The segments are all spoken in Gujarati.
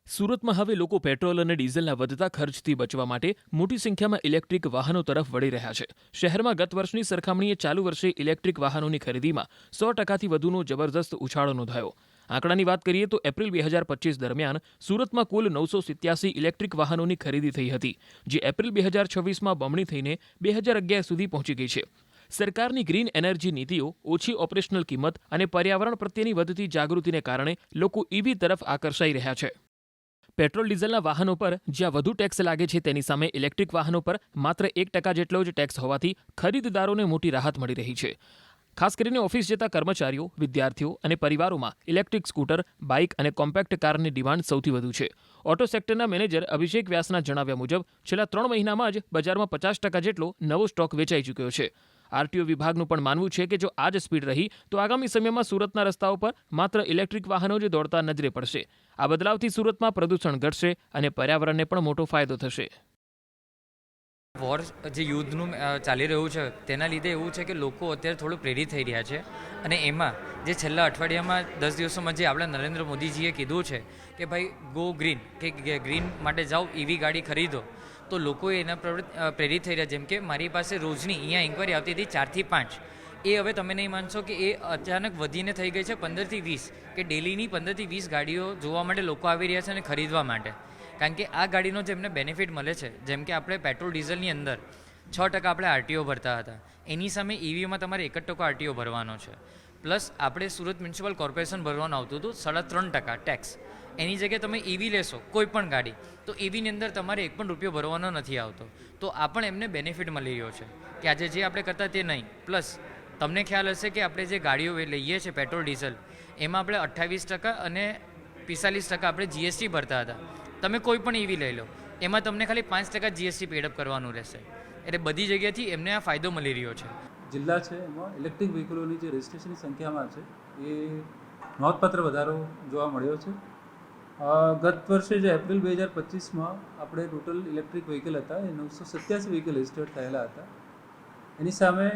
સુરતમાં હવે લોકો પેટ્રોલ અને ડીઝલના વધતા ખર્ચથી બચવા માટે મોટી સંખ્યામાં ઇલેક્ટ્રિક વાહનો તરફ વળી રહ્યા છે. શહેરમાં ગત વર્ષની સરખામણીએ ચાલુ વર્ષે ઇલેક્ટ્રિક વાહનોની ખરીદીમાં 100%થી વધુનો જબરદસ્ત ઉછાળો નોંધાયો. આંકડાની વાત કરીએ તો એપ્રિલ 2025 દરમિયાન સુરતમાં કુલ 987 ઇલેક્ટ્રિક વાહનોની ખરીદી થઈ હતી, જે એપ્રિલ 2026માં બમણી થઈને 2011 સુધી પહોંચી ગઈ છે. સરકારની ગ્રીન એનર્જી નીતિઓ, ઓછી ઓપરેશનલ કિંમત અને પર્યાવરણ પ્રત્યેની વધતી જાગૃતિને કારણે લોકો ઈવી તરફ આકર્ષાઈ રહ્યા છે. પેટ્રોલ ડીઝલના વાહનો પર જ્યાં વધુ ટેક્સ લાગે છે તેની સામે ઇલેક્ટ્રિક વાહનો પર માત્ર 1% જેટલો જ ટેક્સ હોવાથી ખરીદદારોને મોટી રાહત મળી રહી છે. ખાસ કરીને ઓફિસ જતા કર્મચારીઓ, વિદ્યાર્થીઓ અને પરિવારોમાં ઇલેક્ટ્રિક સ્કૂટર, બાઇક અને કોમ્પેક્ટ કારની ડિમાન્ડ સૌથી વધુ છે. ઓટો સેક્ટરના મેનેજર અભિષેક વ્યાસના જણાવ્યા મુજબ છેલ્લા 3 મહિનામાં જ બજારમાં 50% જેટલો નવો સ્ટોક વેચાઈ ચૂક્યો છે. આરટીઓ વિભાગનું પણ માનવું છે કે જો આ જ સ્પીડ રહી તો આગામી સમયમાં સુરતના રસ્તાઓ પર માત્ર ઇલેક્ટ્રિક વાહનો જ દોડતા નજરે પડશે. આ બદલાવથી સુરતમાં પ્રદૂષણ ઘટશે અને પર્યાવરણને પણ મોટો ફાયદો થશે. વોર જે યુદ્ધનું ચાલી રહ્યું છે તેના લીધે એવું છે કે લોકો અત્યારે થોડું પ્રેરિત થઈ રહ્યા છે, અને એમાં જે છેલ્લા અઠવાડિયામાં 10 દિવસોમાં જે આપણા નરેન્દ્ર મોદીજીએ કીધું છે કે ભાઈ ગો ગ્રીન, કે ગ્રીન માટે જાઓ, ઈવી ગાડી ખરીદો, તો લોકો એના પ્રેરિત થઈ રહ્યા. જેમ કે મારી પાસે રોજની અહીંયા ઇન્ક્વાયરી આવતી હતી 4 થી 5, એ હવે તમે નહીં માનશો કે એ અચાનક વધીને થઈ ગઈ છે 15 થી 20, કે ડેલીની 15 થી 20 ગાડીઓ જોવા માટે લોકો આવી રહ્યા છે અને ખરીદવા માટે. કારણ કે આ ગાડીનો જે એમને બેનિફિટ મળે છે, જેમ કે આપણે પેટ્રોલ ડીઝલની અંદર 6% આપણે આરટીઓ ભરતા હતા, એની સામે ઈવીમાં તમારે 1% આરટીઓ ભરવાનો છે. પ્લસ આપણે સુરત મ્યુનિસિપલ કોર્પોરેશન ભરવાનું આવતું હતું 3.5% ટેક્સ. એની જગ્યાએ તમે ઈવી લેશો કોઈ પણ ગાડી, તો ઈવીની અંદર તમારે 1 પણ રૂપિયો ભરવાનો નથી આવતો. તો આ પણ એમને બેનિફિટ મળી રહ્યો છે કે આજે જે આપણે કરતા તે નહીં. પ્લસ તમને ખ્યાલ હશે કે આપણે જે ગાડીઓ લઈએ છીએ પેટ્રોલ ડીઝલ, એમાં આપણે 28% અને 45% આપણે જીએસટી ભરતા હતા. તમે કોઈ પણ ઈવી લઈ લો, એમાં તમને ખાલી 5% જીએસટી પેડઅપ કરવાનું રહેશે. એટલે બધી જગ્યાથી એમને આ ફાયદો મળી રહ્યો છે. જિલ્લા છે એમાં ઇલેક્ટ્રિક વ્હીકલોની જે રજિસ્ટ્રેશનની સંખ્યામાં છે એ નોંધપાત્ર વધારો જોવા મળ્યો છે. ગત વર્ષે જે એપ્રિલ 2025માં આપણે ટોટલ ઇલેક્ટ્રિક વ્હીકલ હતા એ 987 વ્હીકલ રજિસ્ટર્ડ થયેલા હતા. એની સામે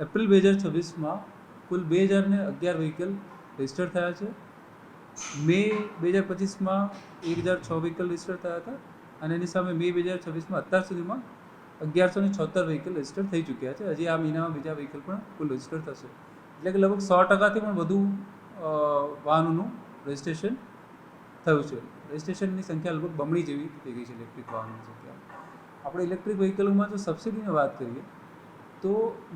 એપ્રિલ 2026માં કુલ 2011 વ્હીકલ રજિસ્ટર્ડ થયા છે. મે 2025માં 1006 વ્હીકલ રજિસ્ટર થયા હતા, અને એની સામે મે 2026માં અત્યાર સુધીમાં 1176 વ્હીકલ રજિસ્ટર થઈ ચૂક્યા છે. હજી આ મહિનામાં બીજા વ્હીકલ પણ કુલ રજિસ્ટર થશે. એટલે કે લગભગ 100%થી પણ વધુ વાહનોનું રજિસ્ટ્રેશન થયું છે. રજિસ્ટ્રેશનની સંખ્યા લગભગ બમણી જેવી થઈ ગઈ છે ઇલેક્ટ્રિક વાહનોની સંખ્યા. આપણે ઇલેક્ટ્રિક વ્હીકલોમાં જો સબસિડીની વાત કરીએ તો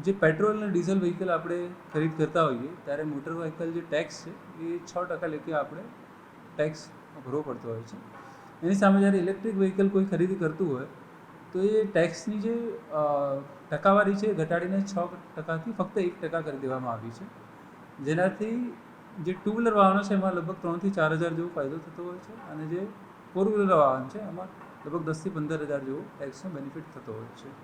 જે પેટ્રોલ અને ડીઝલ વ્હીકલ આપણે ખરીદ કરતા હોઈએ ત્યારે મોટર વ્હીકલ જે ટેક્સ છે એ 6% લેખે આપણે ટેક્સ ભરવો પડતો હોય છે. એની સામે જ્યારે ઇલેક્ટ્રિક વ્હીકલ કોઈ ખરીદી કરતું હોય તો એ ટેક્સની જે ટકાવારી છે એ ઘટાડીને 6%થી ફક્ત 1% કરી દેવામાં આવી છે. જેનાથી જે 2 વ્હીલર વાહનો છે એમાં લગભગ 3 થી 4 હજાર જેવો ફાયદો થતો હોય છે, અને જે 4 વ્હીલર વાહન છે એમાં લગભગ 10 થી 15 હજાર જેવો ટેક્સનો બેનિફિટ થતો હોય છે.